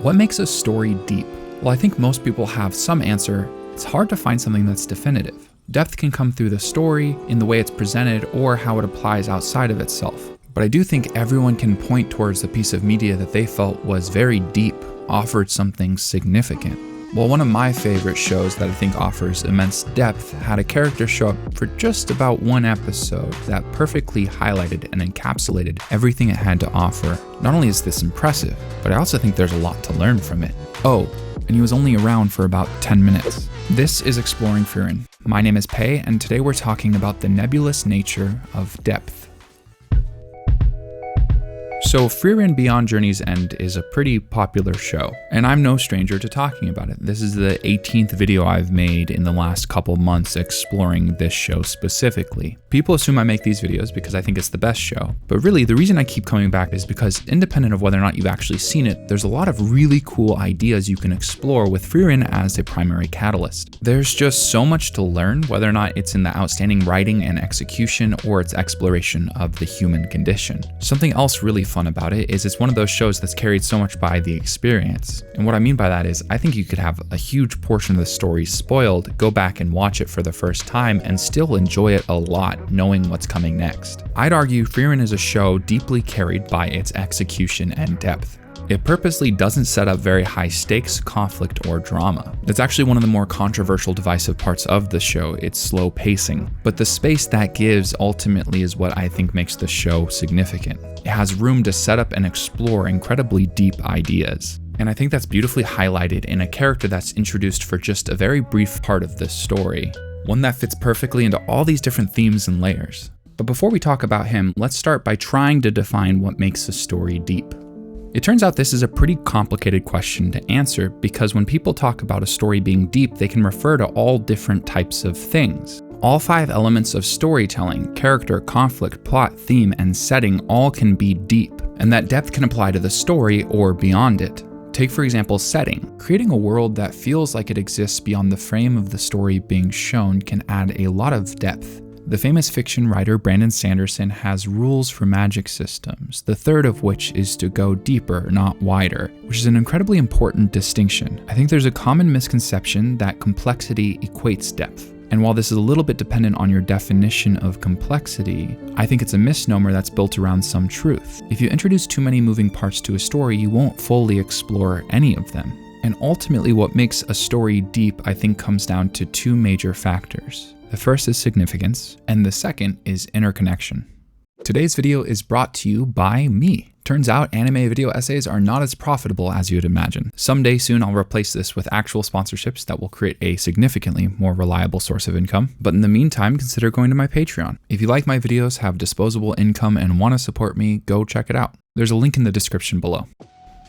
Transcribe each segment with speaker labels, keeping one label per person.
Speaker 1: What makes a story deep? Well, I think most people have some answer. It's hard to find something that's definitive. Depth can come through the story, in the way it's presented, or how it applies outside of itself. But I do think everyone can point towards the piece of media that they felt was very deep, offered something significant. Well, one of my favorite shows that I think offers immense depth had a character show up for just about one episode that perfectly highlighted and encapsulated everything it had to offer. Not only is this impressive, but I also think there's a lot to learn from it. Oh, and he was only around for about 10 minutes. This is Exploring Frieren. My name is Pei, and today we're talking about the nebulous nature of depth. So Frieren Beyond Journey's End is a pretty popular show, and I'm no stranger to talking about it. This is the 18th video I've made in the last couple months exploring this show specifically. People assume I make these videos because I think it's the best show, but really the reason I keep coming back is because independent of whether or not you've actually seen it, there's a lot of really cool ideas you can explore with Frieren as a primary catalyst. There's just so much to learn, whether or not it's in the outstanding writing and execution or its exploration of the human condition. Something else really fun about it is it's one of those shows that's carried so much by the experience. And what I mean by that is I think you could have a huge portion of the story spoiled, go back and watch it for the first time, and still enjoy it a lot knowing what's coming next. I'd argue Frieren is a show deeply carried by its execution and depth. It purposely doesn't set up very high stakes, conflict, or drama. It's actually one of the more controversial, divisive parts of the show, its slow pacing. But the space that gives ultimately is what I think makes the show significant. It has room to set up and explore incredibly deep ideas. And I think that's beautifully highlighted in a character that's introduced for just a very brief part of this story. One that fits perfectly into all these different themes and layers. But before we talk about him, let's start by trying to define what makes a story deep. It turns out this is a pretty complicated question to answer because when people talk about a story being deep, they can refer to all different types of things. All 5 elements of storytelling, character, conflict, plot, theme, and setting all can be deep, and that depth can apply to the story or beyond it. Take for example setting. Creating a world that feels like it exists beyond the frame of the story being shown can add a lot of depth. The famous fiction writer Brandon Sanderson has rules for magic systems, the third of which is to go deeper, not wider, which is an incredibly important distinction. I think there's a common misconception that complexity equates depth. And while this is a little bit dependent on your definition of complexity, I think it's a misnomer that's built around some truth. If you introduce too many moving parts to a story, you won't fully explore any of them. And ultimately what makes a story deep, I think, comes down to 2 major factors. The first is significance, and the second is interconnection. Today's video is brought to you by me. Turns out anime video essays are not as profitable as you'd imagine. Someday soon I'll replace this with actual sponsorships that will create a significantly more reliable source of income. But in the meantime, consider going to my Patreon. If you like my videos, have disposable income, and want to support me, go check it out. There's a link in the description below.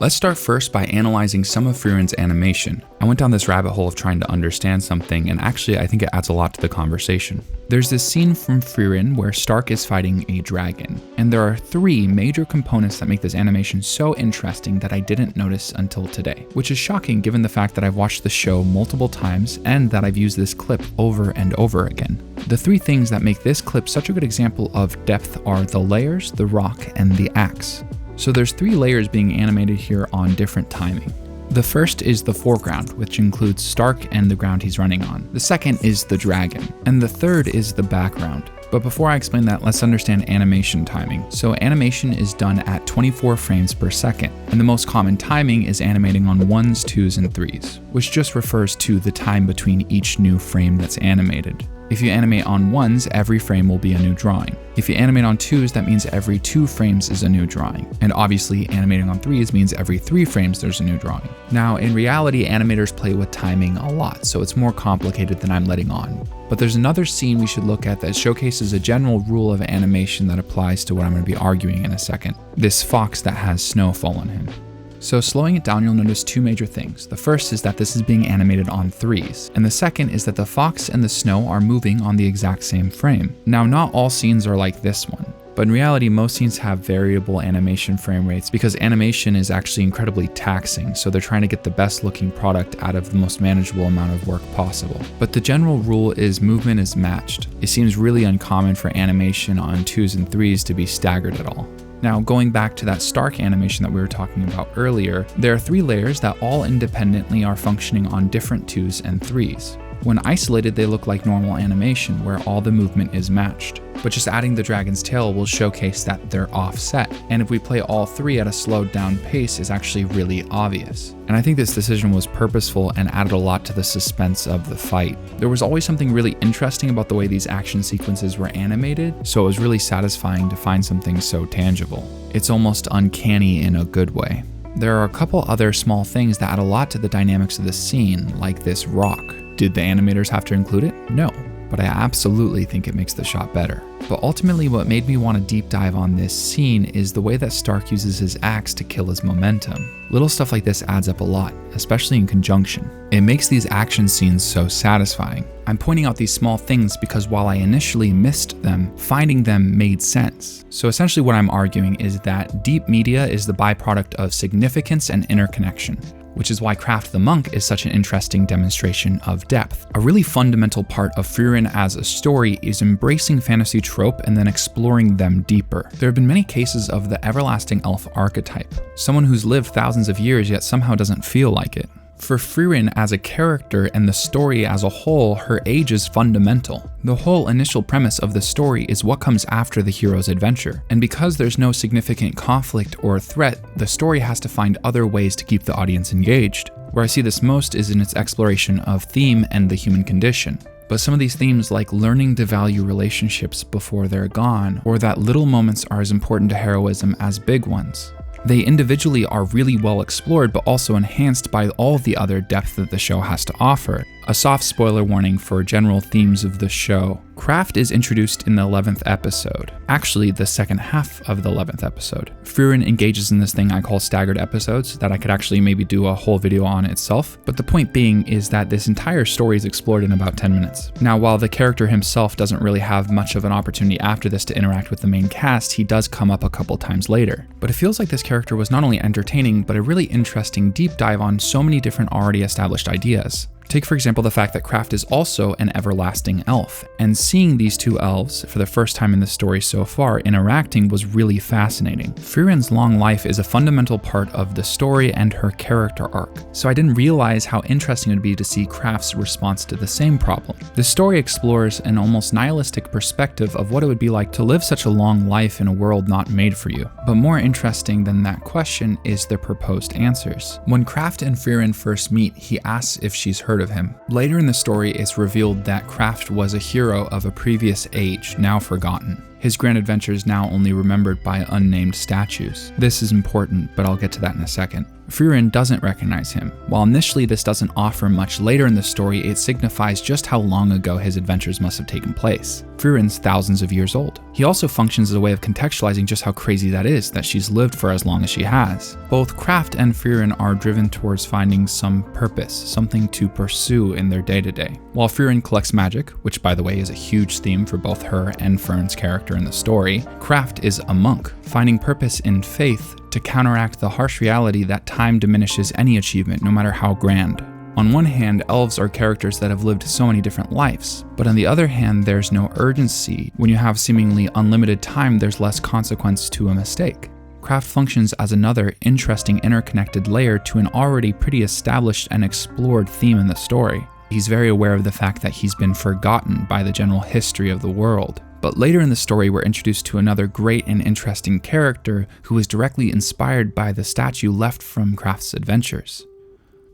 Speaker 1: Let's start first by analyzing some of Frieren's animation. I went down this rabbit hole of trying to understand something, and actually I think it adds a lot to the conversation. There's this scene from Frieren where Stark is fighting a dragon, and there are 3 major components that make this animation so interesting that I didn't notice until today, which is shocking given the fact that I've watched the show multiple times and that I've used this clip over and over again. The 3 things that make this clip such a good example of depth are the layers, the rock, and the axe. So there's 3 layers being animated here on different timing. The first is the foreground, which includes Stark and the ground he's running on. The second is the dragon, and the third is the background. But before I explain that, let's understand animation timing. So animation is done at 24 frames per second, and the most common timing is animating on 1s, 2s, and 3s, which just refers to the time between each new frame that's animated. If you animate on 1s, every frame will be a new drawing. If you animate on 2s, that means every 2 frames is a new drawing. And obviously, animating on 3s means every 3 frames there's a new drawing. Now, in reality, animators play with timing a lot, so it's more complicated than I'm letting on. But there's another scene we should look at that showcases a general rule of animation that applies to what I'm going to be arguing in a second. This fox that has snowfall on him. So slowing it down, you'll notice 2 major things. The first is that this is being animated on 3s, and the second is that the fox and the snow are moving on the exact same frame. Now, not all scenes are like this one, but in reality, most scenes have variable animation frame rates because animation is actually incredibly taxing, so they're trying to get the best looking product out of the most manageable amount of work possible. But the general rule is movement is matched. It seems really uncommon for animation on 2s and 3s to be staggered at all. Now, going back to that Stark animation that we were talking about earlier, there are 3 layers that all independently are functioning on different 2s and 3s. When isolated, they look like normal animation where all the movement is matched. But just adding the dragon's tail will showcase that they're offset. And if we play all 3 at a slowed down pace, is actually really obvious. And I think this decision was purposeful and added a lot to the suspense of the fight. There was always something really interesting about the way these action sequences were animated, so it was really satisfying to find something so tangible. It's almost uncanny in a good way. There are a couple other small things that add a lot to the dynamics of the scene, like this rock. Did the animators have to include it? No, but I absolutely think it makes the shot better. But ultimately what made me want to deep dive on this scene is the way that Stark uses his axe to kill his momentum. Little stuff like this adds up a lot, especially in conjunction. It makes these action scenes so satisfying. I'm pointing out these small things because while I initially missed them, finding them made sense. So essentially what I'm arguing is that deep media is the byproduct of significance and interconnection, which is why Kraft the Monk is such an interesting demonstration of depth. A really fundamental part of Frieren as a story is embracing fantasy trope and then exploring them deeper. There have been many cases of the everlasting elf archetype, someone who's lived thousands of years yet somehow doesn't feel like it. For Frieren as a character and the story as a whole, her age is fundamental. The whole initial premise of the story is what comes after the hero's adventure, and because there's no significant conflict or threat, the story has to find other ways to keep the audience engaged. Where I see this most is in its exploration of theme and the human condition. But some of these themes, like learning to value relationships before they're gone, or that little moments are as important to heroism as big ones, they individually are really well explored, but also enhanced by all of the other depth that the show has to offer. A soft spoiler warning for general themes of the show. Kraft is introduced in the 11th episode, actually the second half of the 11th episode. Frieren engages in this thing I call staggered episodes that I could actually maybe do a whole video on itself, but the point being is that this entire story is explored in about 10 minutes. Now, while the character himself doesn't really have much of an opportunity after this to interact with the main cast, he does come up a couple times later. But it feels like this character was not only entertaining, but a really interesting deep dive on so many different already established ideas. Take for example the fact that Kraft is also an everlasting elf, and seeing these 2 elves for the first time in the story so far interacting was really fascinating. Frieren's long life is a fundamental part of the story and her character arc, so I didn't realize how interesting it would be to see Kraft's response to the same problem. The story explores an almost nihilistic perspective of what it would be like to live such a long life in a world not made for you. But more interesting than that question is the proposed answers. When Kraft and Frieren first meet, he asks if she's heard of him. Later in the story, it's revealed that Kraft was a hero of a previous age, now forgotten. His grand adventures now only remembered by unnamed statues. This is important, but I'll get to that in a second. Frieren doesn't recognize him. While initially this doesn't offer much, later in the story it signifies just how long ago his adventures must have taken place. Frieren's thousands of years old. He also functions as a way of contextualizing just how crazy that is, that she's lived for as long as she has. Both Kraft and Frieren are driven towards finding some purpose, something to pursue in their day-to-day. While Frieren collects magic, which by the way is a huge theme for both her and Fern's character in the story, Kraft is a monk, finding purpose in faith to counteract the harsh reality that time diminishes any achievement, no matter how grand. On one hand, elves are characters that have lived so many different lives, but on the other hand, there's no urgency. When you have seemingly unlimited time, there's less consequence to a mistake. Kraft functions as another interesting interconnected layer to an already pretty established and explored theme in the story. He's very aware of the fact that he's been forgotten by the general history of the world. But later in the story, we're introduced to another great and interesting character who was directly inspired by the statue left from Kraft's adventures.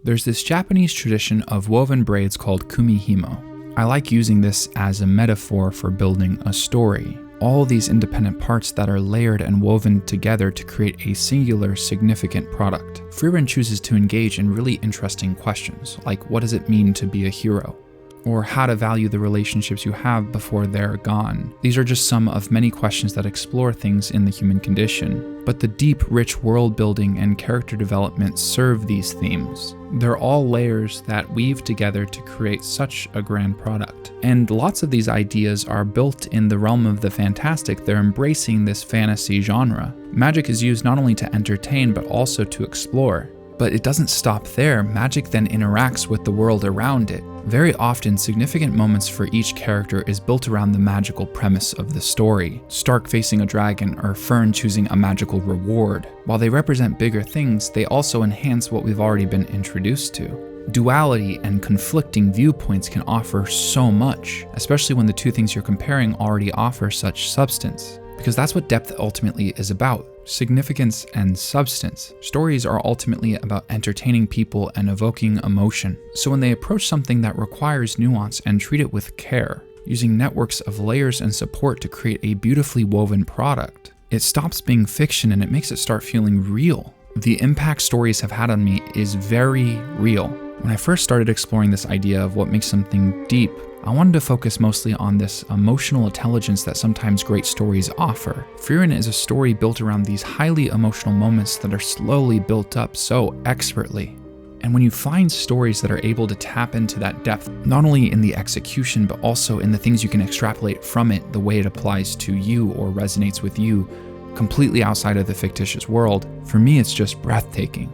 Speaker 1: There's this Japanese tradition of woven braids called kumihimo. I like using this as a metaphor for building a story. All these independent parts that are layered and woven together to create a singular, significant product. Frieren chooses to engage in really interesting questions, like what does it mean to be a hero? Or how to value the relationships you have before they're gone. These are just some of many questions that explore things in the human condition. But the deep, rich world building and character development serve these themes. They're all layers that weave together to create such a grand product. And lots of these ideas are built in the realm of the fantastic. They're embracing this fantasy genre. Magic is used not only to entertain, but also to explore. But it doesn't stop there. Magic then interacts with the world around it. Very often, significant moments for each character is built around the magical premise of the story. Stark facing a dragon or Fern choosing a magical reward. While they represent bigger things, they also enhance what we've already been introduced to. Duality and conflicting viewpoints can offer so much, especially when the two things you're comparing already offer such substance. Because that's what depth ultimately is about. Significance and substance. Stories are ultimately about entertaining people and evoking emotion. So when they approach something that requires nuance and treat it with care, using networks of layers and support to create a beautifully woven product, it stops being fiction and it makes it start feeling real. The impact stories have had on me is very real. When I first started exploring this idea of what makes something deep, I wanted to focus mostly on this emotional intelligence that sometimes great stories offer. Frieren is a story built around these highly emotional moments that are slowly built up so expertly. And when you find stories that are able to tap into that depth, not only in the execution, but also in the things you can extrapolate from it, the way it applies to you or resonates with you, completely outside of the fictitious world, for me it's just breathtaking.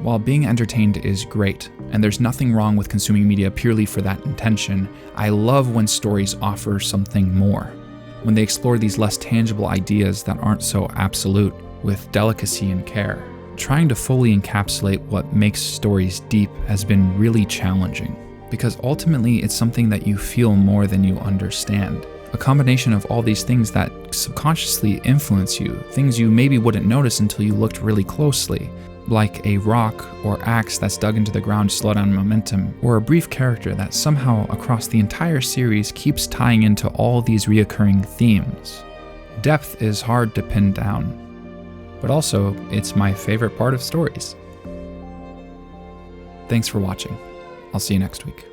Speaker 1: While being entertained is great, and there's nothing wrong with consuming media purely for that intention, I love when stories offer something more. When they explore these less tangible ideas that aren't so absolute, with delicacy and care. Trying to fully encapsulate what makes stories deep has been really challenging, because ultimately it's something that you feel more than you understand. A combination of all these things that subconsciously influence you, things you maybe wouldn't notice until you looked really closely, like a rock or axe that's dug into the ground to slow down momentum, or a brief character that somehow across the entire series keeps tying into all these reoccurring themes. Depth is hard to pin down, but also it's my favorite part of stories. Thanks for watching. I'll see you next week.